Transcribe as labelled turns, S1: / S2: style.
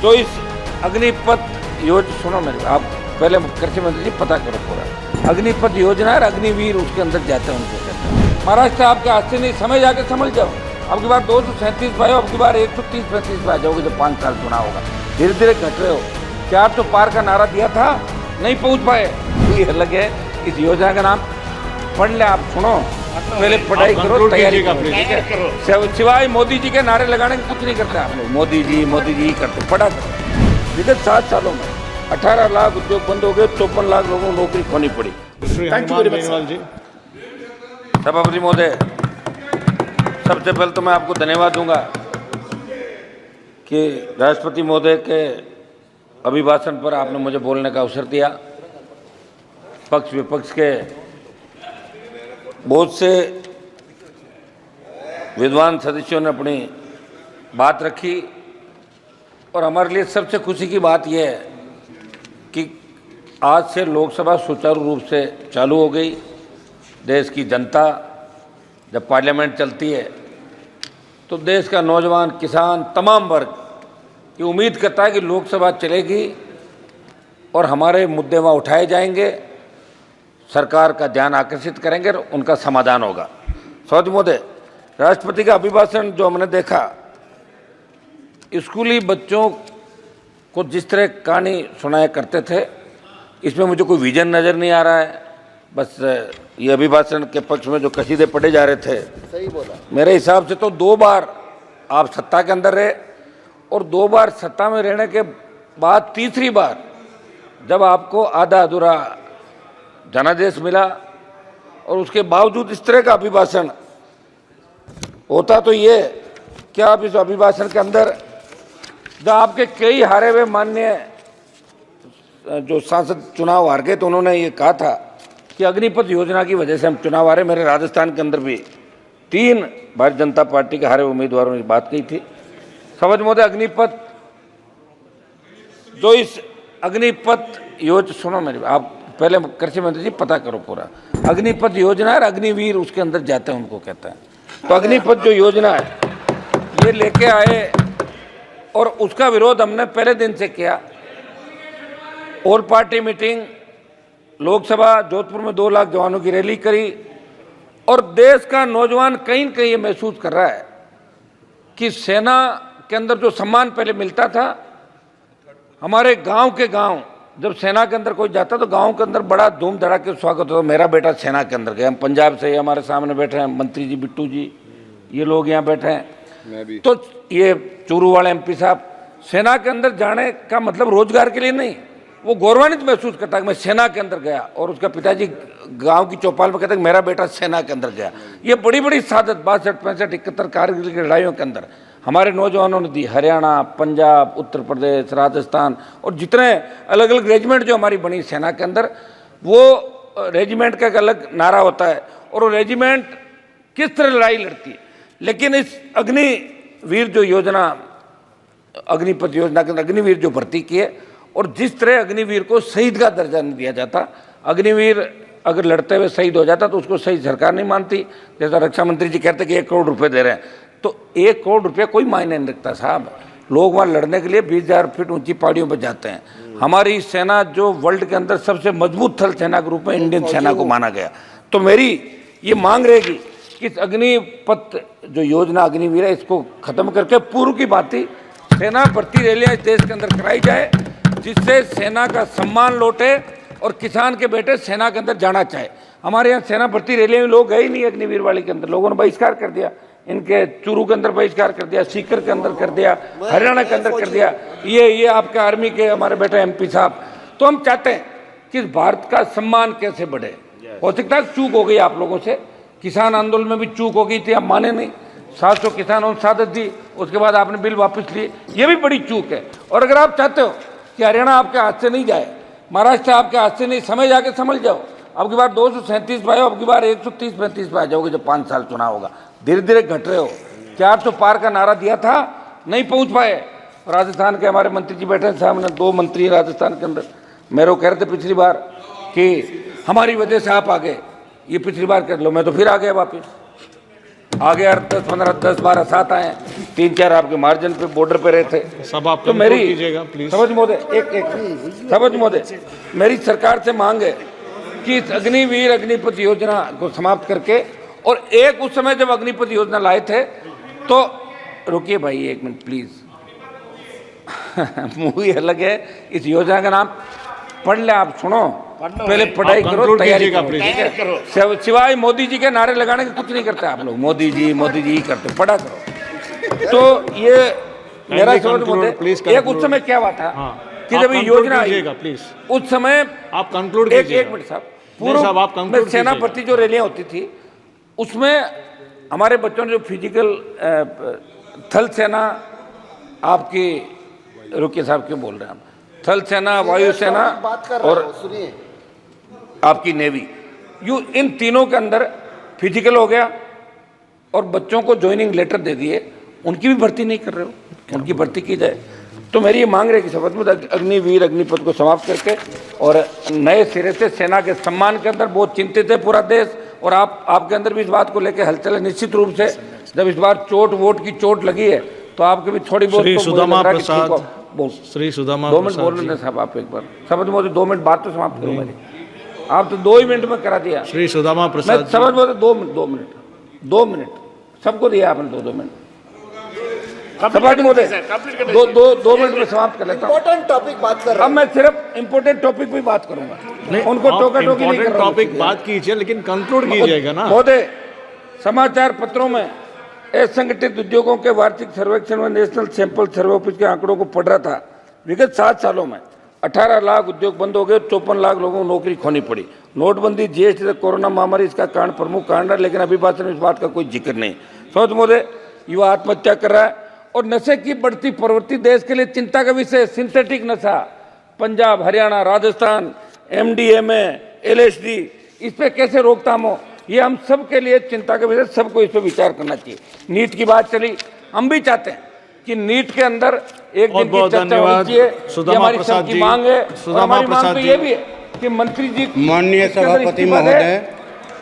S1: जो इस अग्निपथ योजना, सुनो मेरे, आप पहले कृषि मंत्री जी पता करो पूरा। अग्निपथ योजना और अग्निवीर उसके अंदर जाते हैं, उनको कहते हैं। महाराष्ट्र आपके हाथ से नहीं, समय जाके समझ जाओ। अब की बार 237 पाए, अब की बार 130-35 पे आ जाओगे जब 5 साल चुनाव होगा। धीरे धीरे घट रहे हो। 400 पार का नारा दिया था, नहीं पहुंच पाए। ये अलग है। इस योजना का नाम पढ़ ले, आप सुनो, पहले पढ़ाई करो, तैयारी करो, ठीक है। सिवाय मोदी जी के नारे लगाने के कुछ नहीं करते आप लोग। मोदी जी करते, पढ़ा करो। विगत 7 सालों में 18 लाख उद्योग बंद हो गए, 54 लाख लोगों को नौकरी खोनी पड़ी।
S2: थैंक यू वेरी मच जी।
S1: सभापति महोदय, सबसे पहले तो मैं आपको धन्यवाद दूंगा कि राष्ट्रपति महोदय के अभिभाषण पर आपने मुझे बोलने का अवसर दिया। पक्ष विपक्ष के बहुत से विद्वान सदस्यों ने अपनी बात रखी और हमारे लिए सबसे खुशी की बात यह है कि आज से लोकसभा सुचारू रूप से चालू हो गई। देश की जनता जब पार्लियामेंट चलती है तो देश का नौजवान, किसान, तमाम वर्ग ये उम्मीद करता है कि लोकसभा चलेगी और हमारे मुद्दे वहाँ उठाए जाएंगे, सरकार का ध्यान आकर्षित करेंगे और उनका समाधान होगा। सभापति महोदय, राष्ट्रपति का अभिभाषण जो हमने देखा, स्कूली बच्चों को जिस तरह कहानी सुनाया करते थे, इसमें मुझे कोई विजन नज़र नहीं आ रहा है। बस ये अभिभाषण के पक्ष में जो कसीदे पढ़े जा रहे थे,
S2: सही बोला।
S1: मेरे हिसाब से तो 2 बार आप सत्ता के अंदर रहे और 2 बार सत्ता में रहने के बाद तीसरी बार जब आपको आधा अधूरा जनादेश मिला और उसके बावजूद इस तरह का अभिभाषण होता, तो ये क्या आप इस अभिभाषण के अंदर जब आपके कई हारे हुए माननीय जो सांसद चुनाव हार गए तो उन्होंने ये कहा था कि अग्निपथ योजना की वजह से हम चुनाव हारे। मेरे राजस्थान के अंदर भी 3 भारतीय जनता पार्टी के हारे उम्मीदवारों ने बात कही थी। सभापति महोदय, अग्निपथ, जो इस अग्निपथ योजना, सुनो मेरे, आप पहले कृषि मंत्री जी पता करो पूरा। अग्निपथ योजना और अग्निवीर उसके अंदर जाते हैं, उनको कहते हैं। तो अग्निपथ जो योजना है ये लेके आए और उसका विरोध हमने पहले दिन से किया। All party meeting, Lok Sabha Jodhpur में 2 लाख जवानों की रैली करी और देश का नौजवान कहीं न कहीं ये महसूस कर रहा है कि सेना के अंदर जो सम्मान पहले मिलता था, हमारे गांव के गांव जब सेना के अंदर कोई जाता तो गांव के अंदर बड़ा धूम धड़ाके स्वागत होता। मेरा बेटा सेना के अंदर गया। हम पंजाब से, हमारे सामने बैठे हैं मंत्री जी, बिट्टू जी, ये लोग यहाँ बैठे हैं,
S2: मैं भी।
S1: तो ये चूरू वाले MP साहब, सेना के अंदर जाने का मतलब रोजगार के लिए नहीं, वो गौरवान्वित महसूस करता है कि मैं सेना के अंदर गया। और उसका पिताजी गांव की चौपाल में कहते हैं मेरा बेटा सेना के अंदर गया। ये बड़ी बड़ी सादत 62, 65, 71 कारगिल की लड़ाइयों के अंदर हमारे नौजवानों ने दी। हरियाणा, पंजाब, उत्तर प्रदेश, राजस्थान और जितने अलग अलग रेजिमेंट जो हमारी बनी सेना के अंदर, वो रेजिमेंट का एक अलग नारा होता है और वो रेजिमेंट किस तरह लड़ाई लड़ती है। लेकिन इस अग्निवीर जो योजना, अग्निपथ योजना के अंदर अग्निवीर जो भर्ती की है और जिस तरह अग्निवीर को शहीद का दर्जा नहीं दिया जाता, अग्निवीर अगर लड़ते हुए शहीद हो जाता तो उसको शहीद सरकार नहीं मानती। जैसा रक्षा मंत्री जी कहते कि 1 करोड़ रुपए दे रहे हैं, तो 1 करोड़ रुपये कोई मायने नहीं रखता साहब। लोग वहाँ लड़ने के लिए 20,000 फीट ऊंची पहाड़ियों पर जाते हैं। हमारी सेना जो वर्ल्ड के अंदर सबसे मजबूत थल सेना के रूप में इंडियन सेना को माना गया। तो मेरी ये मांग रहेगी कि इस अग्निपथ जो योजना अग्निवीर है, इसको खत्म करके पूर्व की भांति सेना भर्ती रैलियां इस देश के अंदर कराई जाए, जिससे सेना का सम्मान लौटे और किसान के बेटे सेना के अंदर जाना चाहे। हमारे यहाँ सेना भर्ती रैलियां में लोग गए नहीं अग्निवीर वाली के अंदर, लोगों ने बहिष्कार कर दिया। इनके चूरू के अंदर बहिष्कार कर दिया, सीकर के अंदर कर दिया, हरियाणा के अंदर कर दिया, ये आपके आर्मी के हमारे बेटे MP साहब। तो हम चाहते हैं कि भारत का सम्मान कैसे बढ़े। हो सकता है चूक हो गई आप लोगों से, किसान आंदोलन में भी चूक हो गई थी, आप माने नहीं। 700 किसानों ने शहादत दी, उसके बाद आपने बिल वापस लिए, ये भी बड़ी चूक है। और अगर आप चाहते हो कि हरियाणा आपके हाथ से नहीं जाए, महाराष्ट्र आपके हाथ से नहीं, समय जाके समझ जाओ। अब की बार 237 पे आओ, अब की बार 130-35 पे आ जाओगे जब 5 साल चुनाव होगा। धीरे धीरे घट रहे हो। 400 पार का नारा दिया था, नहीं पहुंच पाए। राजस्थान के हमारे मंत्री जी बैठे सामने, 2 मंत्री राजस्थान के अंदर, मेरे को कह रहे थे पिछली बार कि हमारी वजह से आप आ गए, ये पिछली बार कर लो, मैं तो फिर आ गया वापिस। आगे 10-15, 10-12 साथ आए, 3-4 आपके मार्जिन पे बॉर्डर पे रहे थे।
S2: सब आप
S1: तो
S2: कंट्रोल
S1: मेरी
S2: कीजिएगा प्लीज।
S1: समझ महोदय, एक समझ महोदय, मेरी सरकार से मांग है कि इस अग्निवीर अग्निपथ योजना को समाप्त करके, और एक उस समय जब अग्निपथ योजना लाए थे तो, रुकिए भाई 1 मिनट प्लीज, मूवी अलग है, इस योजना का नाम पढ़ ले आप, सुनो पहले पढ़ाई करो, तैयारी करो, ठीक है? सिवाय मोदी जी के नारे लगाने के कुछ नहीं करते आप लोग, मोदी जी ही करते, पढ़ा करो। तो ये मेरा समझ महोदय, एक उस समय क्या हुआ था कि जब ये योजना आई,
S2: प्लीज
S1: उस समय
S2: आप कंक्लूड
S1: एक
S2: कीजिएगा।
S1: मिनट साहब,
S2: साहब, आप
S1: पूर्व में
S2: conclude
S1: सेना
S2: कीजिएगा।
S1: भर्ती जो रैलियां होती थी उसमें हमारे बच्चों ने जो फिजिकल थल सेना आपकी, रुकिए साहब क्यों बोल रहे हैं हम, थल सेना, वायुसेना और आपकी नेवी, इन तीनों के अंदर फिजिकल हो गया और बच्चों को ज्वाइनिंग लेटर दे दिए, उनकी भी भर्ती नहीं कर रहे हो, उनकी भर्ती की जाए। तो मेरी ये मांग रही है कि शपथ में अग्निवीर अग्निपथ को समाप्त करके और नए सिरे से सेना के सम्मान के अंदर बहुत चिंतित है पूरा देश, और आपके अंदर भी इस बात को लेकर हलचल है। निश्चित रूप से जब इस बार वोट की चोट लगी है तो आपके भी थोड़ी बहुत
S2: श्री सुदामा प्रसाद,
S1: 2 मिनट बोल रहे थे साहब, आप एक बार समझ मोदी 2 मिनट बात तो समाप्त करो मेरी, आप तो 2 ही मिनट में करा दिया।
S2: श्री सुदामा
S1: मैं
S2: प्रसाद
S1: समझ मोदी 2 मिनट सबको दिया आपने, 2 मिनट समाप्त मोदी, 2 मिनट में समाप्त कर लेता हूँ।
S3: इम्पोर्टेंट टॉपिक बात कर रहे
S1: अब मैं सिर्फ इम्पोर्टेंट टॉपिक पे बात करूंगा, उनको टोका टोकी नहीं कर रहा हूं।
S2: टॉपिक बात कीजिए लेकिन कंक्लूड कीजिएगा ना।
S1: महोदय, समाचार पत्रों में असंगठित उद्योगों के वार्षिक सर्वेक्षण में नेशनल सैंपल सर्वे ऑफिस के आंकड़ों को पढ़ रहा था। विगत 7 सालों में 18 लाख उद्योग बंद हो गए, 54 लाख लोगों को नौकरी खोनी पड़ी। नोटबंदी, जीएसटी से कोरोना महामारी इसका कारण, प्रमुख कारण है, लेकिन अभी भाषण में इस बात का कोई जिक्र नहीं। समझ महोदय, युवा आत्महत्या कर रहा है और नशे की बढ़ती प्रवृत्ति देश के लिए चिंता का विषय। सिंथेटिक नशा, पंजाब, हरियाणा, राजस्थान, MDMA, LSD, इस पे कैसे रोकथाम हो, ये हम सब के लिए चिंता का विषय, सबको इस पे विचार करना चाहिए। नीट की बात चली, हम भी चाहते हैं कि नीट के अंदर एक दिन की चर्चा होनी चाहिए, ये हमारी सबकी मांग है। और हमारी मांग तो ये भी है कि मंत्री जी,
S4: माननीय सभापति महोदय,